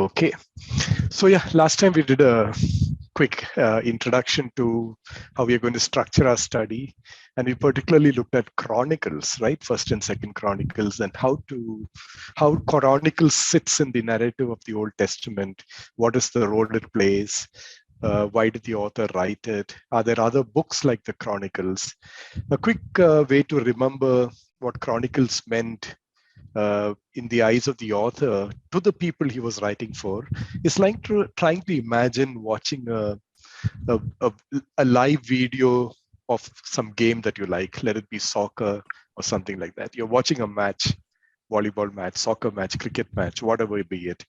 Okay, so yeah, last time we did a quick introduction to how we are going to structure our study, and we particularly looked at Chronicles, right? First and Second Chronicles, and how Chronicles sits in the narrative of the Old Testament. What is the role it plays? Why did the author write it? Are there other books like the Chronicles? A quick way to remember what Chronicles meant in the eyes of the author to the people he was writing for is like trying to imagine watching a live video of some game that you like, let it be soccer or something like that. You're watching a match, volleyball match, soccer match, cricket match, whatever be it.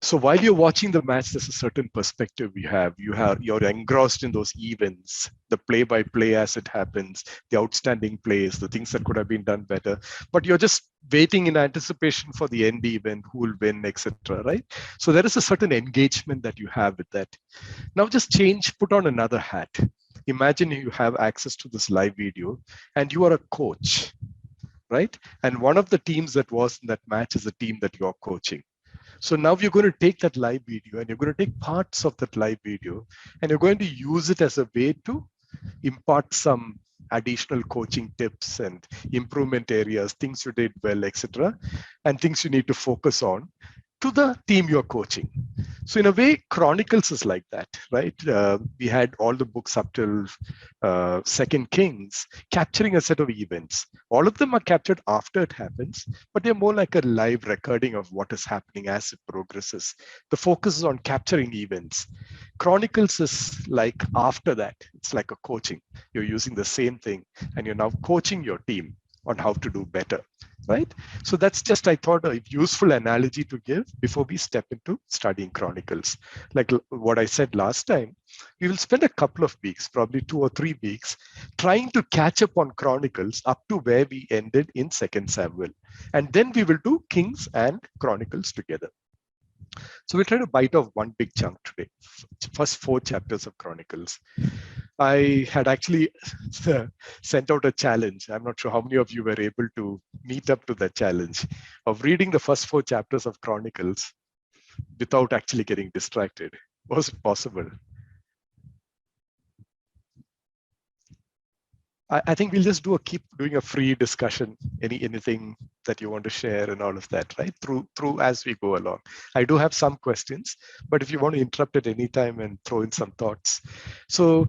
So while you're watching the match, there's a certain perspective you're engrossed in those events, the play-by-play as it happens, the outstanding plays, the things that could have been done better. But you're just waiting in anticipation for the end event, who will win, etc. Right? So there is a certain engagement that you have with that. Now just put on another hat. Imagine you have access to this live video and you are a coach, right? And one of the teams that was in that match is the team that you're coaching. So now you're going to take that live video and you're going to take parts of that live video and you're going to use it as a way to impart some additional coaching tips and improvement areas, things you did well, etc., and things you need to focus on to the team you're coaching. So in a way, Chronicles is like that, right? We had all the books up till Second Kings capturing a set of events. All of them are captured after it happens, but they're more like a live recording of what is happening as it progresses. The focus is on capturing events. Chronicles is like after that. It's like a coaching. You're using the same thing and you're now coaching your team on how to do better, right? So that's just, I thought, a useful analogy to give before we step into studying Chronicles. Like what I said last time, we will spend a couple of weeks, probably 2 or 3 weeks, trying to catch up on Chronicles up to where we ended in 2 Samuel. And then we will do Kings and Chronicles together. So we'll try to bite off one big chunk today, first 4 chapters of Chronicles. I had actually sent out a challenge. I'm not sure how many of you were able to meet up to that challenge of reading the first 4 chapters of Chronicles without actually getting distracted. Was it possible? I think we'll just keep doing a free discussion, anything that you want to share and all of that, right? Through as we go along. I do have some questions, but if you want to interrupt at any time and throw in some thoughts. So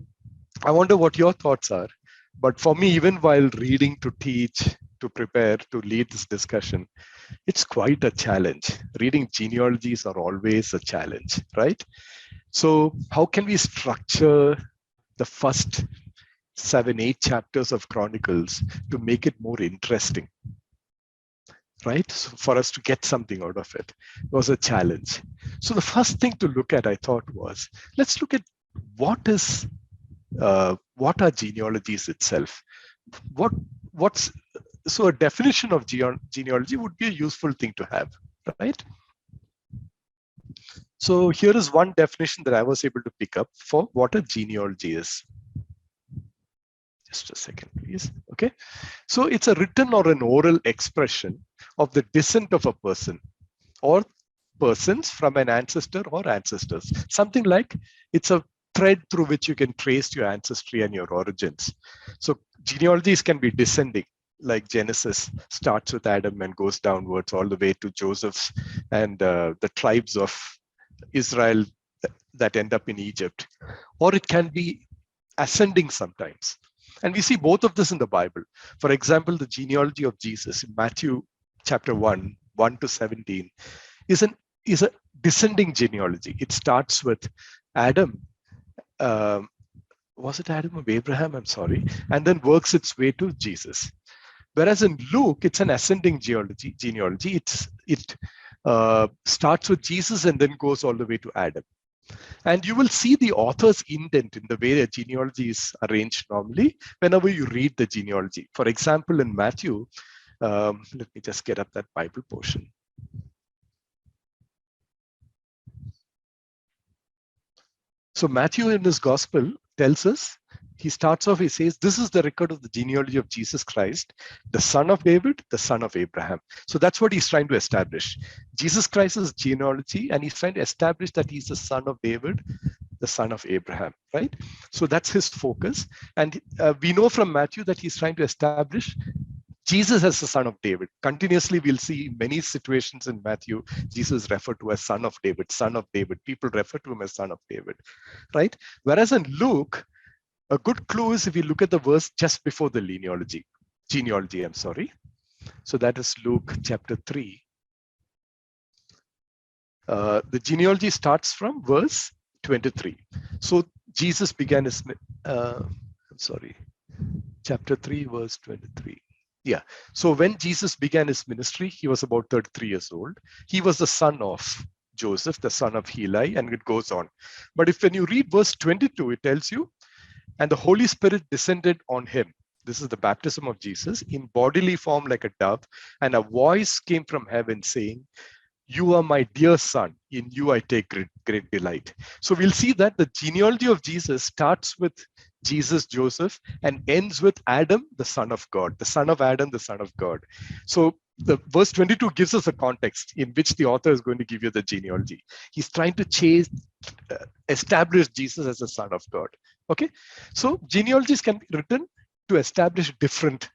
I wonder what your thoughts are. But for me, even while reading to teach, to prepare, to lead this discussion, it's quite a challenge. Reading genealogies are always a challenge, right? So how can we structure the first 7, 8 chapters of Chronicles to make it more interesting, right? So for us to get something out of it was a challenge. So the first thing to look at, I thought, was let's look at what are genealogies itself. So a definition of genealogy would be a useful thing to have, right? So here is one definition that I was able to pick up for what a genealogy is. Just a second, please. Okay. So it's a written or an oral expression of the descent of a person or persons from an ancestor or ancestors. Something like it's a thread through which you can trace your ancestry and your origins. So genealogies can be descending, like Genesis starts with Adam and goes downwards all the way to Joseph's and the tribes of Israel that end up in Egypt. Or it can be ascending sometimes. And we see both of this in the Bible. For example, the genealogy of Jesus in Matthew chapter 1, 1 to 17 is a descending genealogy. It starts with Adam. Was it Adam or Abraham? I'm sorry. And then works its way to Jesus. Whereas in Luke, it's an ascending genealogy. It starts with Jesus and then goes all the way to Adam. And you will see the author's intent in the way a genealogy is arranged normally whenever you read the genealogy. For example, in Matthew, let me just get up that Bible portion. So Matthew in his gospel tells us he starts off, he says, this is the record of the genealogy of Jesus Christ, the son of David, the son of Abraham. So that's what he's trying to establish. Jesus Christ's genealogy, and he's trying to establish that he's the son of David, the son of Abraham, right? So that's his focus. And we know from Matthew that he's trying to establish Jesus as the son of David. Continuously, we'll see many situations in Matthew, Jesus referred to as son of David, son of David. People refer to him as son of David, right? Whereas in Luke, a good clue is if you look at the verse just before the genealogy, I'm sorry. So that is Luke chapter 3. The genealogy starts from verse 23. So Jesus began his, chapter 3, verse 23. Yeah. So when Jesus began his ministry, he was about 33 years old. He was the son of Joseph, the son of Heli, and it goes on. But when you read verse 22, it tells you, and the Holy Spirit descended on him. This is the baptism of Jesus in bodily form like a dove, and a voice came from heaven saying, you are my dear son, in you I take great delight. So we'll see that the genealogy of Jesus starts with Jesus, Joseph, and ends with Adam, the son of God, the son of Adam, the son of God. So the verse 22 gives us a context in which the author is going to give you the genealogy. He's trying to establish Jesus as the son of God. Okay, so genealogies can be written to establish different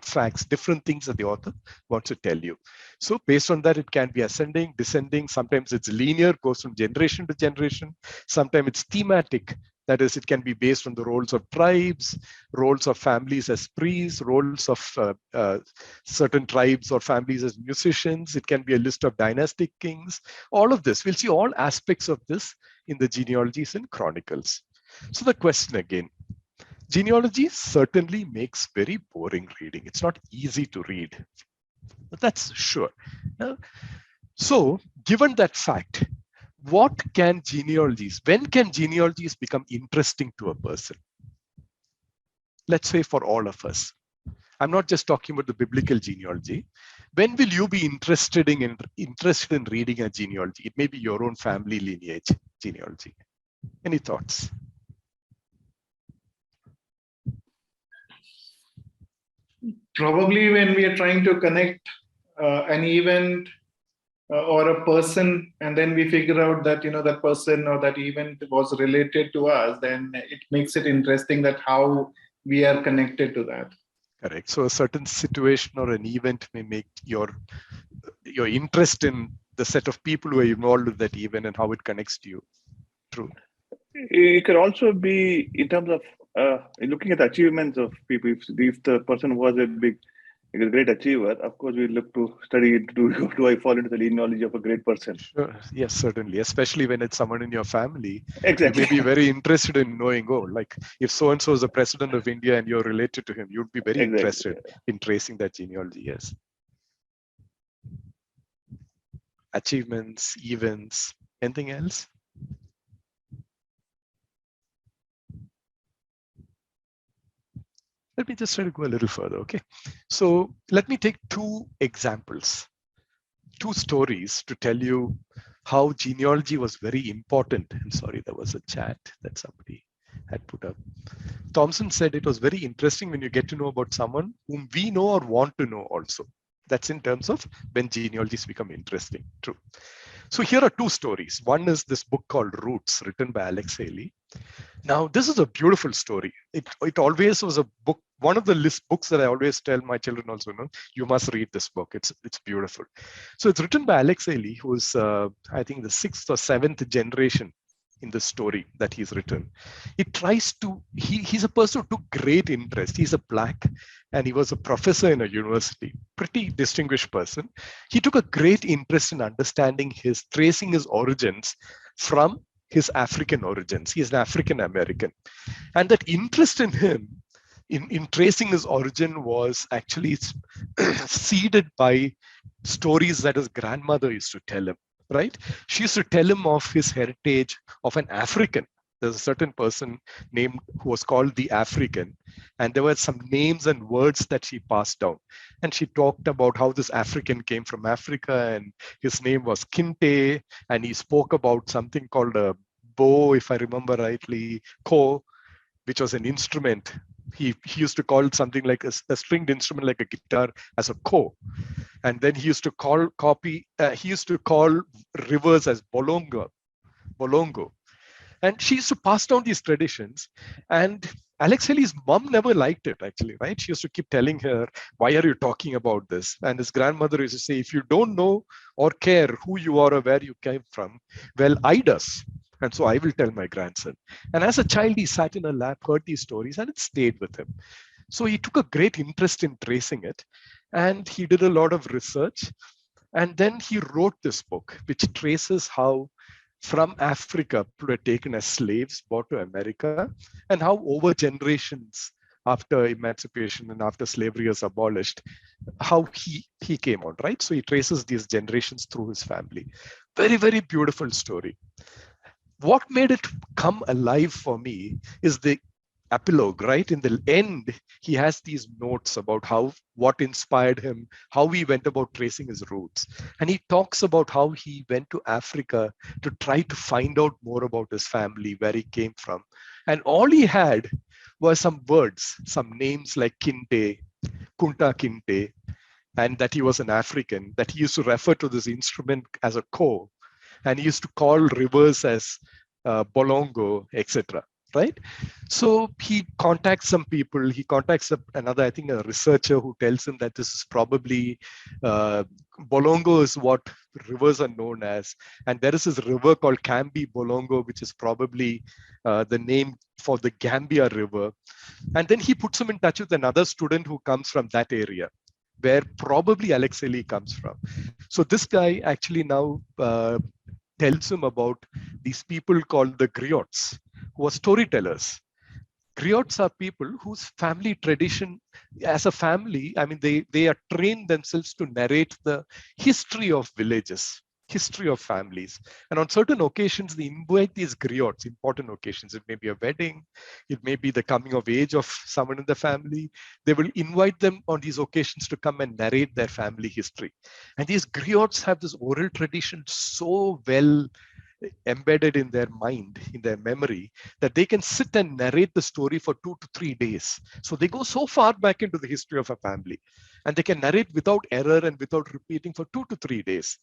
facts, different things that the author wants to tell you. So based on that, it can be ascending, descending. Sometimes it's linear, goes from generation to generation. Sometimes it's thematic. That is, it can be based on the roles of tribes, roles of families as priests, roles of certain tribes or families as musicians. It can be a list of dynastic kings. All of this, we'll see all aspects of this in the genealogies and chronicles. So the question again, genealogy certainly makes very boring reading. It's not easy to read, but that's sure. So given that fact, when can genealogies become interesting to a person? Let's say for all of us. I'm not just talking about the biblical genealogy. When will you be interested in reading a genealogy? It may be your own family lineage genealogy. Any thoughts? Probably when we are trying to connect an event or a person, and then we figure out that that person or that event was related to us, then it makes it interesting that how we are connected to that. Correct. So a certain situation or an event may make your interest in the set of people who are involved with that event and how it connects to you. True. It could also be in terms of looking at the achievements of people. If the person was a great achiever, of course, we look to study, do I fall into the genealogy of a great person? Sure. Yes, certainly. Especially when it's someone in your family. Exactly. You may be very interested in knowing, like if so-and-so is the president of India and you're related to him, you'd be very interested in tracing that genealogy, yes. Achievements, events, anything else? Let me just try to go a little further, okay? So let me take two examples, two stories to tell you how genealogy was very important. I'm sorry, there was a chat that somebody had put up. Thompson said it was very interesting when you get to know about someone whom we know or want to know also. That's in terms of when genealogies become interesting, true. So here are two stories. One is this book called Roots, written by Alex Haley. Now, this is a beautiful story. It always was a book, one of the list books that I always tell my children also, you must read this book. It's beautiful. So it's written by Alex Haley, who is, I think, the 6th or 7th generation in the story that he's written. It tries to, he's a person who took great interest. He's a Black and he was a professor in a university, pretty distinguished person. He took a great interest in tracing his origins from his African origins. He is an African American. And that interest in him, in tracing his origin, was actually seeded by stories that his grandmother used to tell him, right? She used to tell him of his heritage of an African. There's a certain person named who was called the African, and there were some names and words that she passed down. And she talked about how this African came from Africa, and his name was Kinte, and he spoke about something called a Bo, if I remember rightly, Ko, which was an instrument. He used to call something like a stringed instrument like a guitar as a ko. And then he used to call rivers as bolongo. And she used to pass down these traditions. And Alex Haley's mom never liked it, actually, right? She used to keep telling her, why are you talking about this? And his grandmother used to say, if you don't know or care who you are or where you came from, well, I does. And so I will tell my grandson. And as a child, he sat in a lap, heard these stories, and it stayed with him. So he took a great interest in tracing it. And he did a lot of research. And then he wrote this book, which traces how from Africa, people were taken as slaves, brought to America, and how over generations after emancipation and after slavery was abolished, how he came out, right? So he traces these generations through his family. Very, very beautiful story. What made it come alive for me is the epilogue, right? In the end, he has these notes about what inspired him, how he went about tracing his roots. And he talks about how he went to Africa to try to find out more about his family, where he came from. And all he had was some words, some names like Kinte, Kunta Kinte, and that he was an African, that he used to refer to this instrument as a ko, and he used to call rivers as bolongo, etc. Right? So he contacts some people. He contacts another, I think, a researcher who tells him that this is probably bolongo is what rivers are known as, and there is this river called Kambi Bolongo, which is probably the name for the Gambia River. And then he puts him in touch with another student who comes from that area, where probably Alex Haley comes from. So this guy actually now tells him about these people called the griots, who are storytellers. Griots are people whose family tradition, as a family, I mean, they are trained themselves to narrate the history of villages, history of families. And on certain occasions, they invite these griots, important occasions. It may be a wedding, it may be the coming of age of someone in the family. They will invite them on these occasions to come and narrate their family history. And these griots have this oral tradition so well embedded in their mind, in their memory, that they can sit and narrate the story for 2 to 3 days. So they go so far back into the history of a family, and they can narrate without error and without repeating for 2 to 3 days.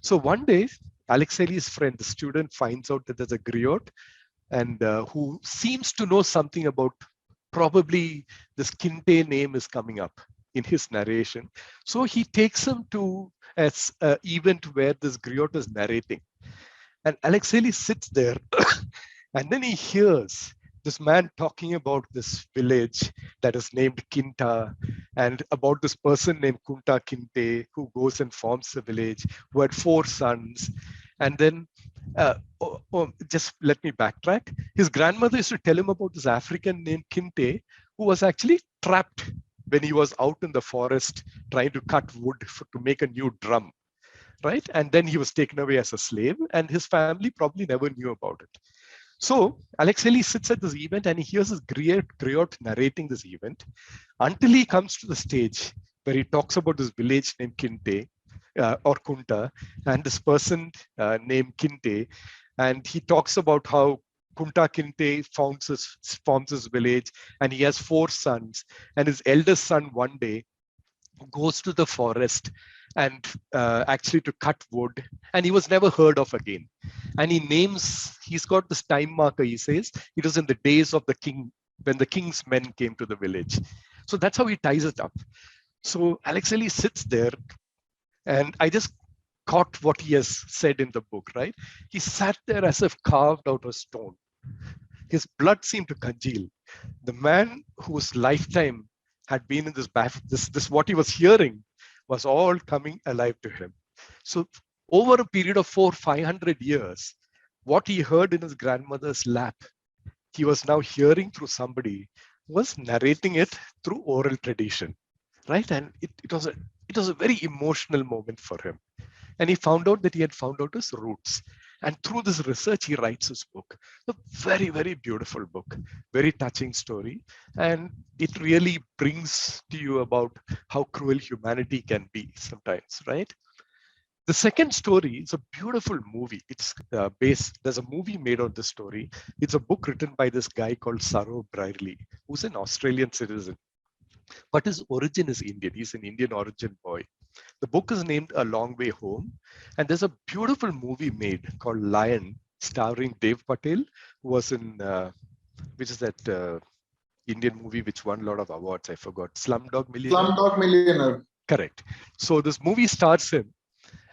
So one day, Alex Haley's friend, the student, finds out that there's a griot and who seems to know something about probably this Kinte name is coming up in his narration. So he takes him to an event where this griot is narrating. And Alex Haley sits there and then he hears this man talking about this village that is named Kinta and about this person named Kunta Kinte who goes and forms the village, who had 4 sons. And then, just let me backtrack. His grandmother used to tell him about this African named Kinte who was actually trapped when he was out in the forest trying to cut wood to make a new drum. Right? And then he was taken away as a slave, and his family probably never knew about it. So Alex Haley sits at this event and he hears this griot narrating this event until he comes to the stage where he talks about this village named Kinte or Kunta and this person named Kinte. And he talks about how Kunta Kinte forms his village, and he has 4 sons. And his eldest son one day goes to the forest and actually to cut wood, and he was never heard of again. And he's got this time marker. He says it was in the days of the king, when the king's men came to the village. So that's how he ties it up. So Alex Haley sits there, and I just caught what he has said in the book, right? He sat there as if carved out of stone. His blood seemed to congeal. The man whose lifetime had been in this what he was hearing was all coming alive to him. So over a period of 400-500 years, what he heard in his grandmother's lap, he was now hearing through somebody who was narrating it through oral tradition, right? And it was a very emotional moment for him. And he found out that he had found out his roots. And through this research, he writes his book. A very, very beautiful book, very touching story. And it really brings to you about how cruel humanity can be sometimes, right? The second story is a beautiful movie. It's there's a movie made on this story. It's a book written by this guy called Saro Brierley, who's an Australian citizen, but his origin is Indian. He's an Indian origin boy. The book is named A Long Way Home, and there's a beautiful movie made called Lion, starring Dev Patel, who was in, which is that Indian movie which won a lot of awards. I forgot. Slumdog Millionaire. Slumdog Millionaire. Correct. So this movie stars him,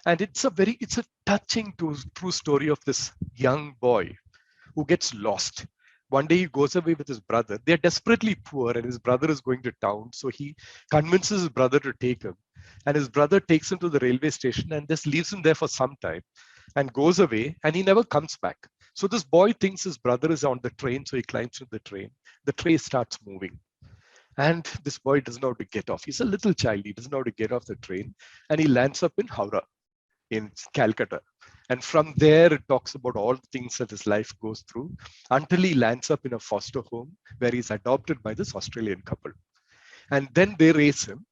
and it's a touching true story of this young boy who gets lost. One day he goes away with his brother. They're desperately poor, and his brother is going to town. So he convinces his brother to take him. And his brother takes him to the railway station and just leaves him there for some time and goes away, and he never comes back. So this boy thinks his brother is on the train, so he climbs into the train. The train starts moving. And this boy doesn't know how to get off. He's a little child. He doesn't know how to get off the train. And he lands up in Howrah, in Calcutta. And from there, it talks about all the things that his life goes through until he lands up in a foster home where he's adopted by this Australian couple. And then they raise him.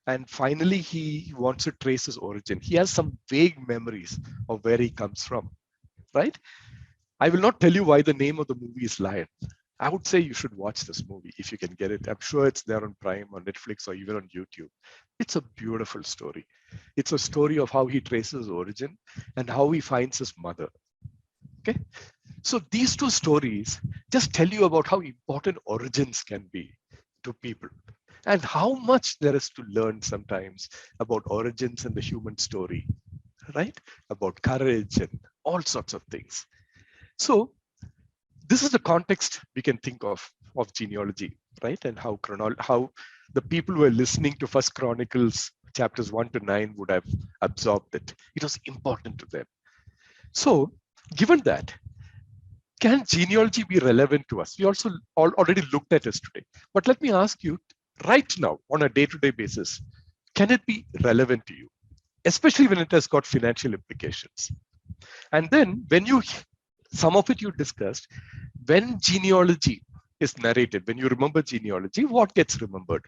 And finally, he wants to trace his origin. He has some vague memories of where he comes from, right? I will not tell you why the name of the movie is Lion. I would say you should watch this movie if you can get it. I'm sure it's there on Prime or Netflix or even on YouTube. It's a beautiful story. It's a story of how he traces his origin and how he finds his mother. Okay, so these two stories just tell you about how important origins can be to people and how much there is to learn sometimes about origins in the human story, right? About courage and all sorts of things. So this is the context we can think of genealogy, right? And how the people who are listening to First Chronicles chapters 1 to 9 would have absorbed it. It was important to them. So given that, can genealogy be relevant to us? We also already looked at this today. But let me ask you right now on a day-to-day basis, can it be relevant to you? Especially when it has got financial implications. And then when some of it you discussed, when genealogy is narrated, when you remember genealogy, what gets remembered?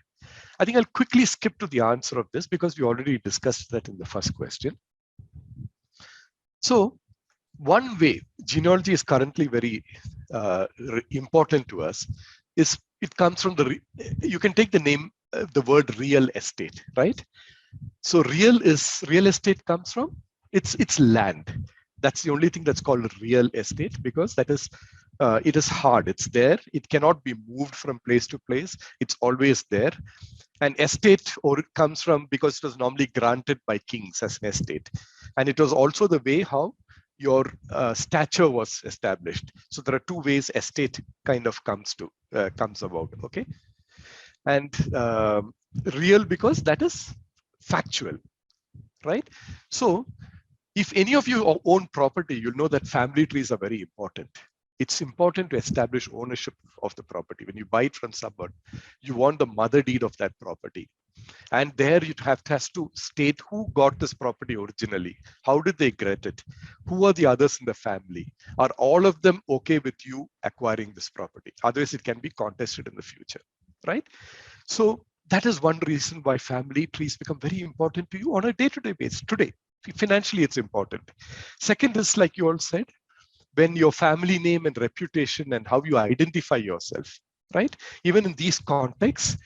I think I'll quickly skip to the answer of this because we already discussed that in the first question. So one way genealogy is currently very important to us is it comes from you can take the name, the word real estate, right? So real estate comes from, it's land. That's the only thing that's called real estate because that is, it is hard. It's there. It cannot be moved from place to place. It's always there. And estate, or it comes from because it was normally granted by kings as an estate. And it was also the way how your stature was established. So there are two ways estate kind of comes about, okay? And real because that is factual, right? So if any of you own property, you'll know that family trees are very important. It's important to establish ownership of the property. When you buy it from someone, you want the mother deed of that property. And there you has to state who got this property originally. How did they get it? Who are the others in the family? Are all of them okay with you acquiring this property? Otherwise, it can be contested in the future, right? So that is one reason why family trees become very important to you on a day-to-day basis today. Financially, it's important. Second is, like you all said, when your family name and reputation and how you identify yourself, right? Even in these contexts,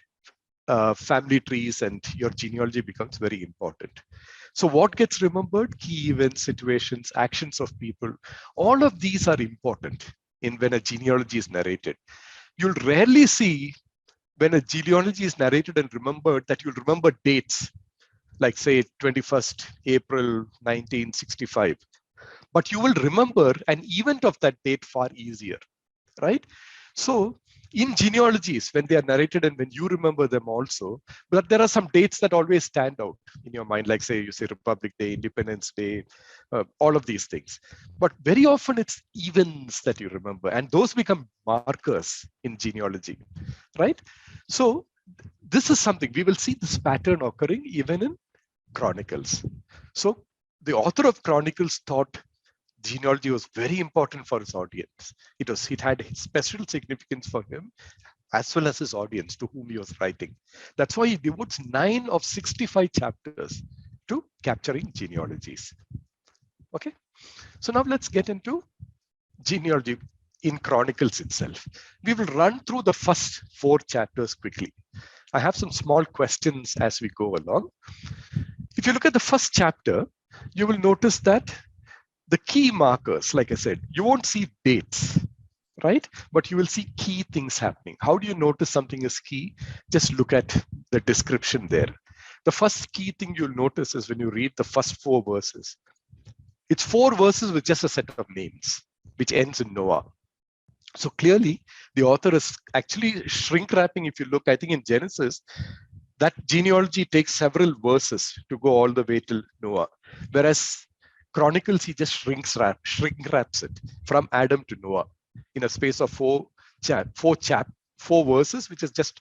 family trees and your genealogy becomes very important. So what gets remembered? Key events, situations, actions of people, all of these are important when a genealogy is narrated. You'll rarely see when a genealogy is narrated and remembered that you'll remember dates, like say 21st April 1965. But you will remember an event of that date far easier, right? So in genealogies, when they are narrated and when you remember them also, but there are some dates that always stand out in your mind, like say you say Republic Day, Independence Day, all of these things. But very often it's events that you remember, and those become markers in genealogy, right? So this is something we will see this pattern occurring even in Chronicles. So the author of Chronicles thought genealogy was very important for his audience. It had special significance for him as well as his audience to whom he was writing. That's why he devotes 9 of 65 chapters to capturing genealogies. Okay, so now let's get into genealogy in Chronicles itself. We will run through the first 4 chapters quickly. I have some small questions as we go along. If you look at the first chapter, you will notice that the key markers, like I said, you won't see dates, right? But you will see key things happening. How do you notice something is key? Just look at the description there. The first key thing you'll notice is when you read the first 4 verses. It's 4 verses with just a set of names, which ends in Noah. So clearly, the author is actually shrink wrapping. If you look, I think in Genesis, that genealogy takes several verses to go all the way till Noah. Whereas Chronicles, he just shrink wraps it from Adam to Noah in a space of 4 verses, which is just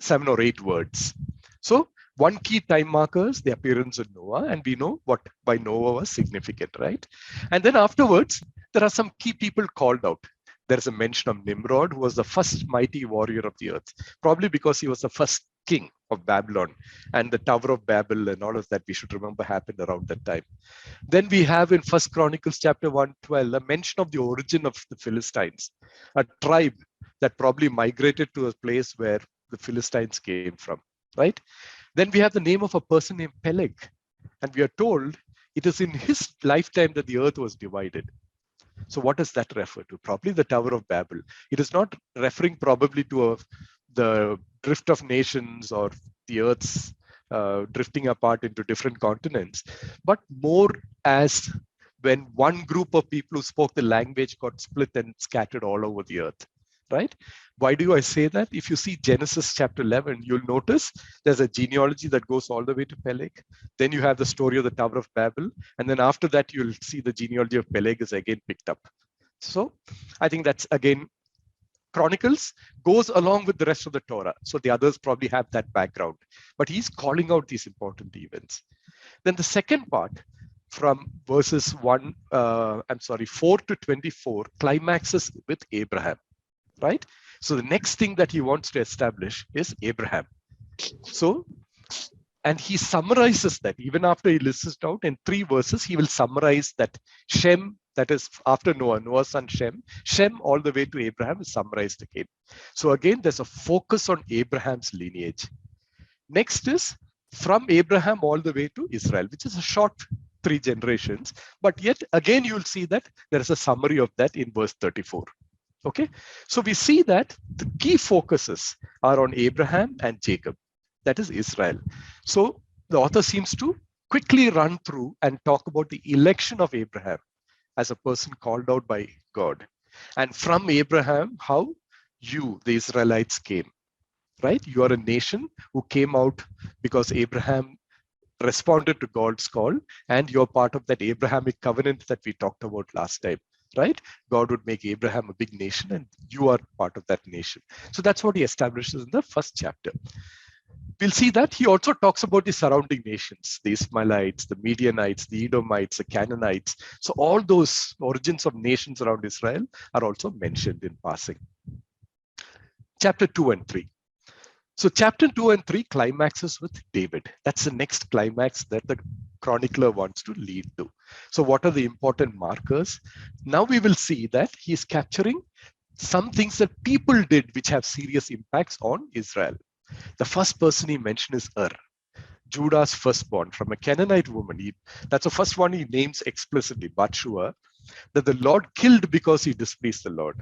7 or 8 words. So one key time marker is the appearance of Noah, and we know what by Noah was significant, right? And then afterwards, there are some key people called out. There's a mention of Nimrod, who was the first mighty warrior of the earth, probably because he was the first king of Babylon, and the Tower of Babel and all of that we should remember happened around that time. Then we have in 1 Chronicles chapter 1:12 a mention of the origin of the Philistines, a tribe that probably migrated to a place where the Philistines came from, right? Then we have the name of a person named Peleg, and we are told it is in his lifetime that the earth was divided. So what does that refer to? Probably the Tower of Babel. It is not referring probably to the drift of nations or the earth's drifting apart into different continents, but more as when one group of people who spoke the language got split and scattered all over the earth, right? Why do I say that? If you see Genesis chapter 11, you'll notice there's a genealogy that goes all the way to Peleg. Then you have the story of the Tower of Babel. And then after that, you'll see the genealogy of Peleg is again picked up. So I think that's again, Chronicles goes along with the rest of the Torah. So the others probably have that background, but he's calling out these important events. Then the second part from verses 4 to 24 climaxes with Abraham, right? So the next thing that he wants to establish is Abraham. So, and he summarizes that even after he lists it out in 3 verses, he will summarize that Shem, that is after Noah, Noah's son Shem all the way to Abraham is summarized again. So again, there's a focus on Abraham's lineage. Next is from Abraham all the way to Israel, which is a short 3 generations, but yet again, you'll see that there is a summary of that in verse 34. Okay, so we see that the key focuses are on Abraham and Jacob, that is Israel. So the author seems to quickly run through and talk about the election of Abraham as a person called out by God. And from Abraham, how you, the Israelites, came, right? You are a nation who came out because Abraham responded to God's call, and you're part of that Abrahamic covenant that we talked about last time. Right? God would make Abraham a big nation and you are part of that nation. So that's what he establishes in the first chapter. We'll see that he also talks about the surrounding nations, the Ishmaelites, the Midianites, the Edomites, the Canaanites. So all those origins of nations around Israel are also mentioned in passing. Chapter 2 and 3. So chapter 2 and 3 climaxes with David. That's the next climax that the chronicler wants to lead to. So what are the important markers? Now we will see that he's capturing some things that people did which have serious impacts on Israel. The first person he mentioned is Judah's firstborn from a Canaanite woman. That's the first one he names explicitly, Bathsheba, that the Lord killed because he displeased the Lord.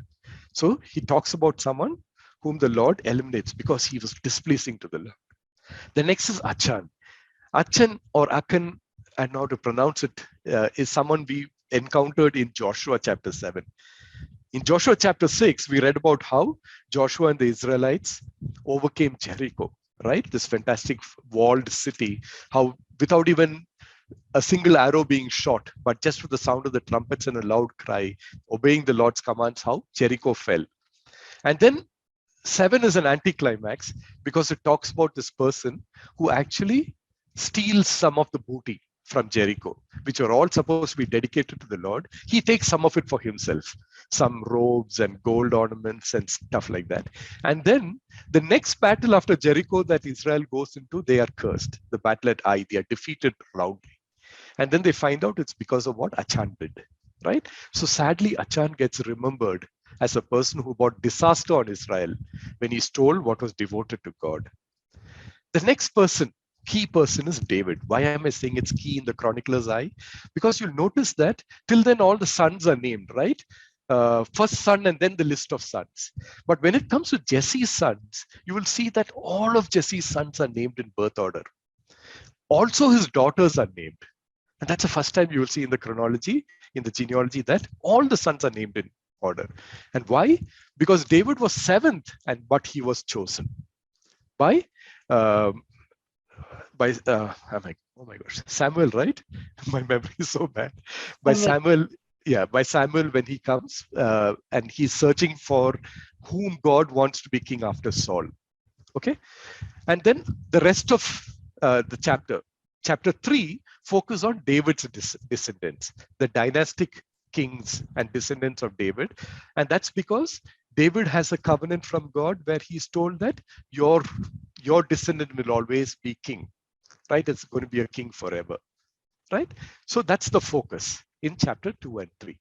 So he talks about someone whom the Lord eliminates because he was displeasing to the Lord. The next is Achan. Achan or Achan, I know how to pronounce it, is someone we encountered in Joshua chapter 7. In Joshua chapter 6, we read about how Joshua and the Israelites overcame Jericho, right? This fantastic walled city, how without even a single arrow being shot, but just with the sound of the trumpets and a loud cry, obeying the Lord's commands, how Jericho fell. And then 7 is an anticlimax because it talks about this person who actually steals some of the booty from Jericho, which are all supposed to be dedicated to the Lord. He takes some of it for himself, some robes and gold ornaments and stuff like that. And then the next battle after Jericho that Israel goes into, they are cursed. The battle at Ai, they are defeated roundly. And then they find out it's because of what Achan did, right? So sadly, Achan gets remembered as a person who brought disaster on Israel when he stole what was devoted to God. The next person, key person, is David. Why am I saying it's key in the chronicler's eye? Because you'll notice that till then all the sons are named, right? First son and then the list of sons. But when it comes to Jesse's sons, you will see that all of Jesse's sons are named in birth order. Also, his daughters are named. And that's the first time you will see in the chronology, in the genealogy, that all the sons are named in order. And why? Because David was seventh, but he was chosen by oh my gosh, Samuel, right? My memory is so bad. By Samuel, by Samuel when he comes and he's searching for whom God wants to be king after Saul. Okay, and then the rest of the chapter 3, focus on David's descendants, the dynastic kings and descendants of David, and that's because David has a covenant from God where he's told that your descendant will always be king, right? It's going to be a king forever, right? So that's the focus in chapter 2 and 3.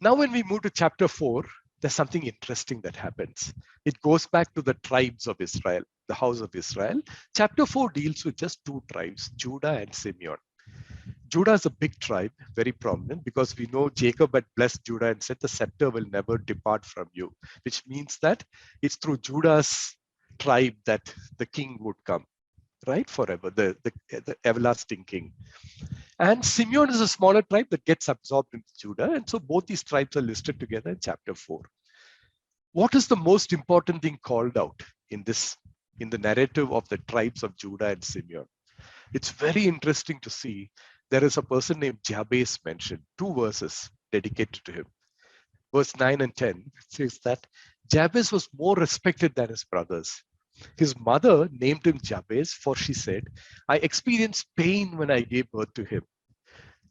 Now, when we move to chapter 4, there's something interesting that happens. It goes back to the tribes of Israel, the house of Israel. Chapter 4 deals with just 2 tribes, Judah and Simeon. Judah is a big tribe, very prominent, because we know Jacob had blessed Judah and said the scepter will never depart from you, which means that it's through Judah's tribe that the king would come, right? Forever, the everlasting king. And Simeon is a smaller tribe that gets absorbed into Judah. And so both these tribes are listed together in chapter 4. What is the most important thing called out in the narrative of the tribes of Judah and Simeon? It's very interesting to see there is a person named Jabez mentioned, 2 verses dedicated to him. Verse 9 and 10 says that Jabez was more respected than his brothers. His mother named him Jabez, for she said, I experienced pain when I gave birth to him.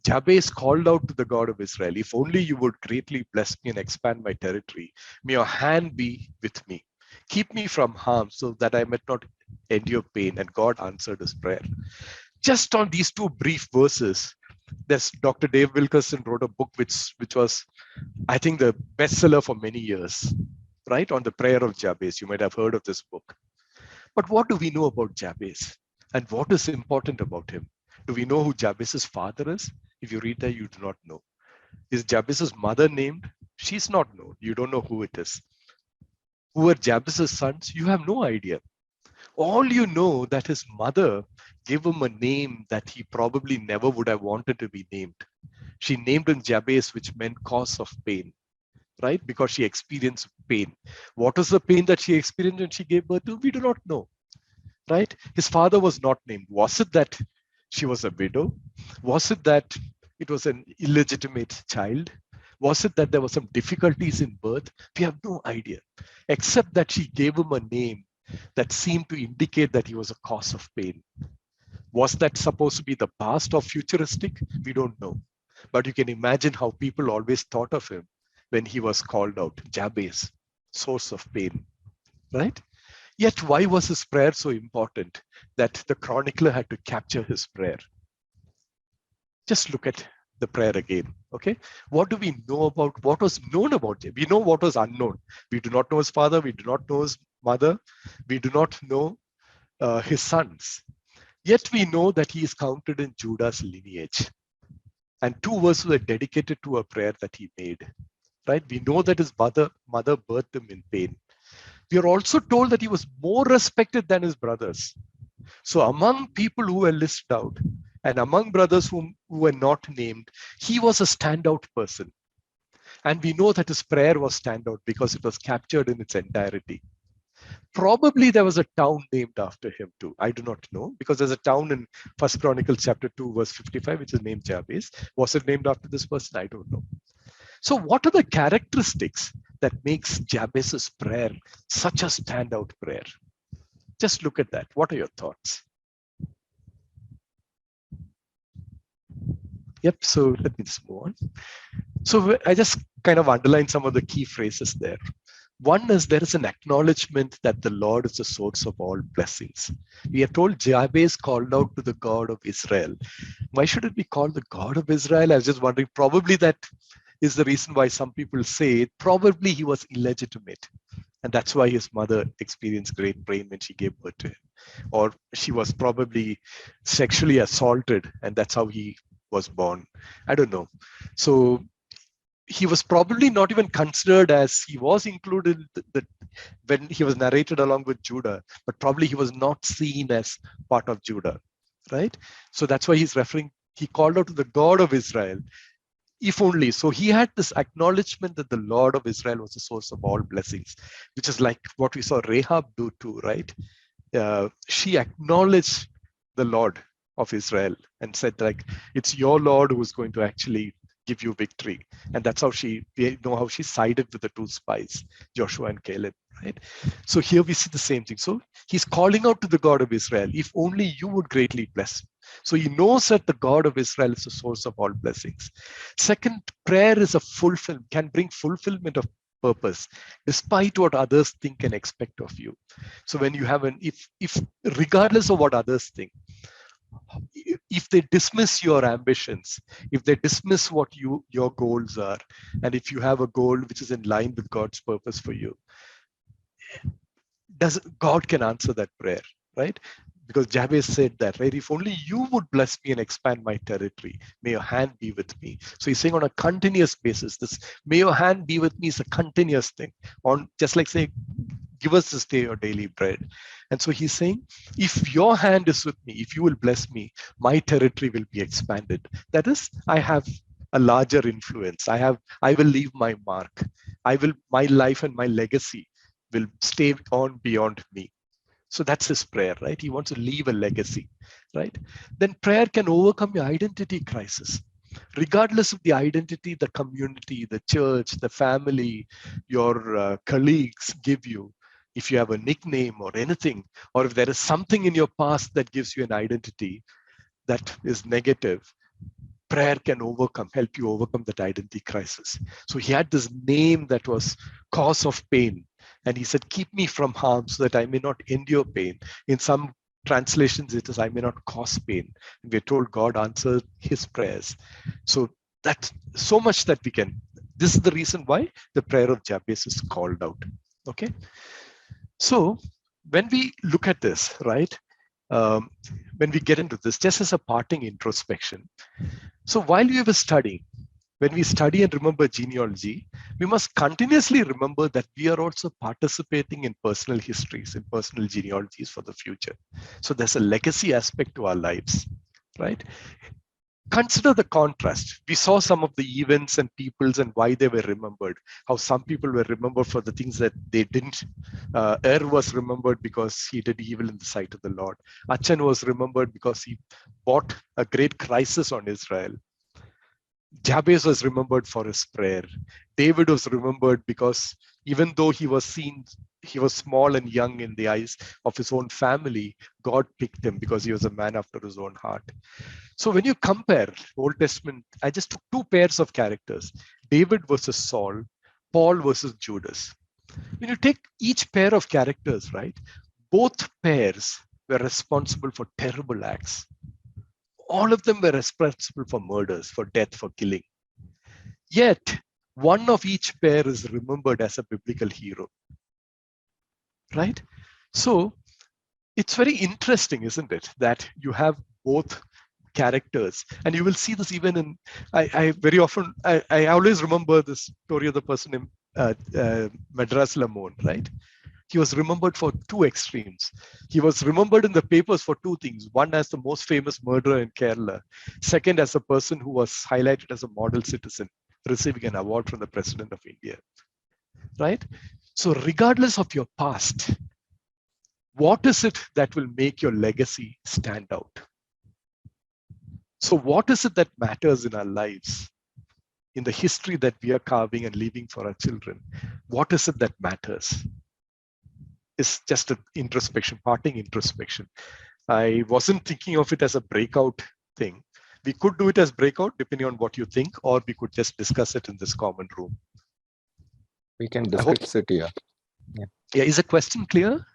Jabez called out to the God of Israel, if only you would greatly bless me and expand my territory. May your hand be with me. Keep me from harm so that I might not endure pain. And God answered his prayer. Just on these 2 brief verses, there's Dr. Dave Wilkerson wrote a book which was, I think, the bestseller for many years, right? On the prayer of Jabez. You might have heard of this book. But what do we know about Jabez? And what is important about him? Do we know who Jabez's father is? If you read that, you do not know. Is Jabez's mother named? She's not known. You don't know who it is. Who are Jabez's sons? You have no idea. All you know that his mother gave him a name that he probably never would have wanted to be named. She named him Jabez, which meant cause of pain, right? Because she experienced pain. What was the pain that she experienced when she gave birth to? We do not know, right? His father was not named. Was it that she was a widow? Was it that it was an illegitimate child? Was it that there were some difficulties in birth? We have no idea, except that she gave him a name that seemed to indicate that he was a cause of pain. Was that supposed to be the past or futuristic? We don't know. But you can imagine how people always thought of him when he was called out, Jabez, source of pain, right? Yet why was his prayer so important that the chronicler had to capture his prayer? Just look at the prayer again, okay? What do we know about what was known about him? We know what was unknown. We do not know his father. We do not know his mother. We do not know his sons. Yet we know that he is counted in Judah's lineage. And 2 verses are dedicated to a prayer that he made, right? We know that his mother birthed him in pain. We are also told that he was more respected than his brothers. So among people who were listed out and among brothers who were not named, he was a standout person. And we know that his prayer was standout because it was captured in its entirety. Probably there was a town named after him too. I do not know, because there's a town in 1 Chronicles chapter 2, verse 55, which is named Jabez. Was it named after this person? I don't know. So what are the characteristics that makes Jabez's prayer such a standout prayer? Just look at that. What are your thoughts? Yep. So let me just move on. So I just kind of underlined some of the key phrases there. One is there is an acknowledgement that the Lord is the source of all blessings. We are told Jabez called out to the God of Israel. Why should it be called the God of Israel? I was just wondering, probably that is the reason why some people say probably he was illegitimate. And that's why his mother experienced great pain when she gave birth to him. Or she was probably sexually assaulted, and that's how he was born. I don't know. So he was probably not even considered as he was included when he was narrated along with Judah, but probably he was not seen as part of Judah, right? So that's why he's referring, he called out to the God of Israel, if only. So he had this acknowledgement that the Lord of Israel was the source of all blessings, which is like what we saw Rahab do too, right? She acknowledged the Lord of Israel and said, like, it's your Lord who is going to actually give you victory. And that's how we know how she sided with the two spies, Joshua and Caleb, right? So here we see the same thing. So he's calling out to the God of Israel, if only you would greatly bless. So he knows that the God of Israel is the source of all blessings. Second, prayer is a fulfillment, can bring fulfillment of purpose, despite what others think and expect of you. So when you have if regardless of what others think, if they dismiss your ambitions, if they dismiss what your goals are, and if you have a goal which is in line with God's purpose for you, God can answer that prayer, right? Because Jabez said that, right? If only you would bless me and expand my territory, may your hand be with me. So he's saying on a continuous basis, this may your hand be with me is a continuous thing. On just like saying, give us this day your daily bread. And so he's saying, if your hand is with me, if you will bless me, my territory will be expanded. That is, I have a larger influence. I will leave my mark. My life and my legacy will stay on beyond me. So that's his prayer, right? He wants to leave a legacy, right? Then prayer can overcome your identity crisis. Regardless of the identity, the community, the church, the family, your colleagues give you, if you have a nickname or anything, or if there is something in your past that gives you an identity that is negative, prayer can help you overcome that identity crisis. So he had this name that was cause of pain. And he said, keep me from harm so that I may not endure pain. In some translations, it is, I may not cause pain. And we're told God answered his prayers. So that's so much that we can. This is the reason why the prayer of Jabez is called out. Okay. So when we look at this, right, when we get into this, just as a parting introspection. So while we were studying, when we study and remember genealogy, we must continuously remember that we are also participating in personal histories, in personal genealogies for the future. So there's a legacy aspect to our lives, right? Consider the contrast. We saw some of the events and peoples and why they were remembered, how some people were remembered for the things that they didn't. Was remembered because he did evil in the sight of the Lord. Achan was remembered because he brought a great crisis on Israel. Jabez was remembered for his prayer. David was remembered because even though he was small and young in the eyes of his own family, God picked him because he was a man after his own heart. So when you compare Old Testament, I just took two pairs of characters, David versus Saul, Paul versus Judas. When you take each pair of characters, right, both pairs were responsible for terrible acts. All of them were responsible for murders, for death, for killing. Yet, one of each pair is remembered as a biblical hero. Right? So, it's very interesting, isn't it, that you have both characters. And you will see this even in, I very often, I always remember this story of the person in Madras Lamon, right? He was remembered for two extremes. He was remembered in the papers for two things. One, as the most famous murderer in Kerala. Second, as a person who was highlighted as a model citizen, receiving an award from the President of India. Right? So regardless of your past, what is it that will make your legacy stand out? So what is it that matters in our lives? In the history that we are carving and leaving for our children, what is it that matters? It's just an introspection, parting introspection. I wasn't thinking of it as a breakout thing, We could do it as breakout, depending on what you think, or we could just discuss it in this common room. We can discuss it here. Yeah, is the question clear?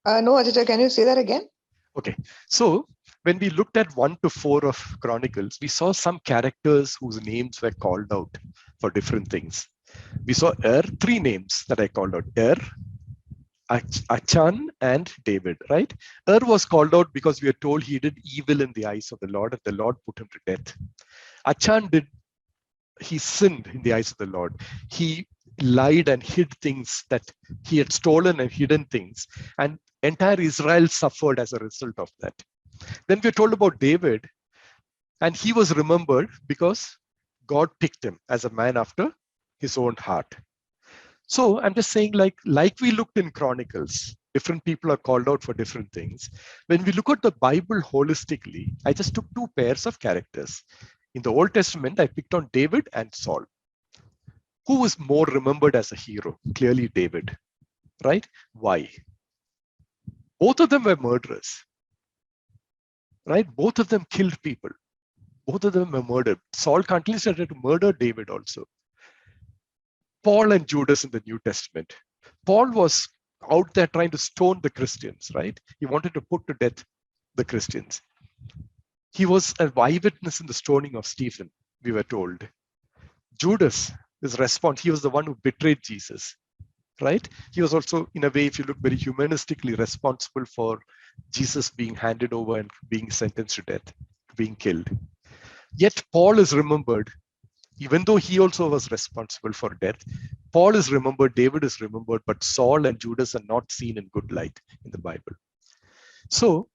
No, Ajita, can you say that again? Okay, so when we looked at 1 to 4 of Chronicles, we saw some characters whose names were called out for different things. We saw 3 names that I called out: Achan and David, right? Was called out because we are told he did evil in the eyes of the Lord, and the Lord put him to death. Achan he sinned in the eyes of the Lord. He lied and hid things that he had stolen and hidden things, and entire Israel suffered as a result of that. Then we're told about David, and he was remembered because God picked him as a man after his own heart. So I'm just saying, like we looked in Chronicles, different people are called out for different things. When we look at the Bible holistically, I just took 2 pairs of characters. In the Old Testament, I picked on David and Saul. Who was more remembered as a hero? Clearly David, right? Why? Both of them were murderers, right? Both of them killed people. Both of them were murdered. Saul continues to murder David also. Paul and Judas in the New Testament. Paul was out there trying to stone the Christians, right? He wanted to put to death the Christians. He was an eyewitness in the stoning of Stephen, we were told. Judas, his response, he was the one who betrayed Jesus, right? He was also, in a way, if you look very humanistically, responsible for Jesus being handed over and being sentenced to death, being killed. Yet Paul is remembered, even though he also was responsible for death. Paul is remembered, David is remembered, but Saul and Judas are not seen in good light in the Bible. So,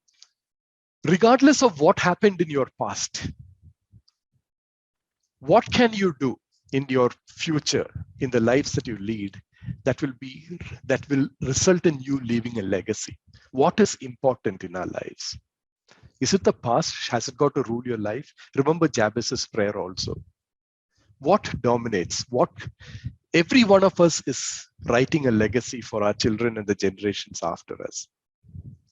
regardless of what happened in your past, what can you do in your future, in the lives that you lead, that will result in you leaving a legacy? What is important in our lives? Is it the past? Has it got to rule your life? Remember Jabez's prayer also. What dominates? Every one of us is writing a legacy for our children and the generations after us,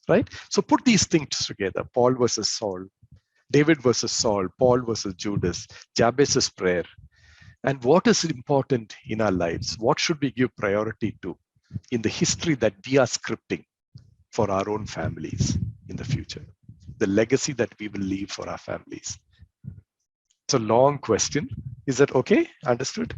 right? So put these things together: Paul versus Saul, David versus Saul, Paul versus Judas, Jabez's prayer. And what is important in our lives? What should we give priority to in the history that we are scripting for our own families in the future? The legacy that we will leave for our families. It's a long question. Is that okay? Understood?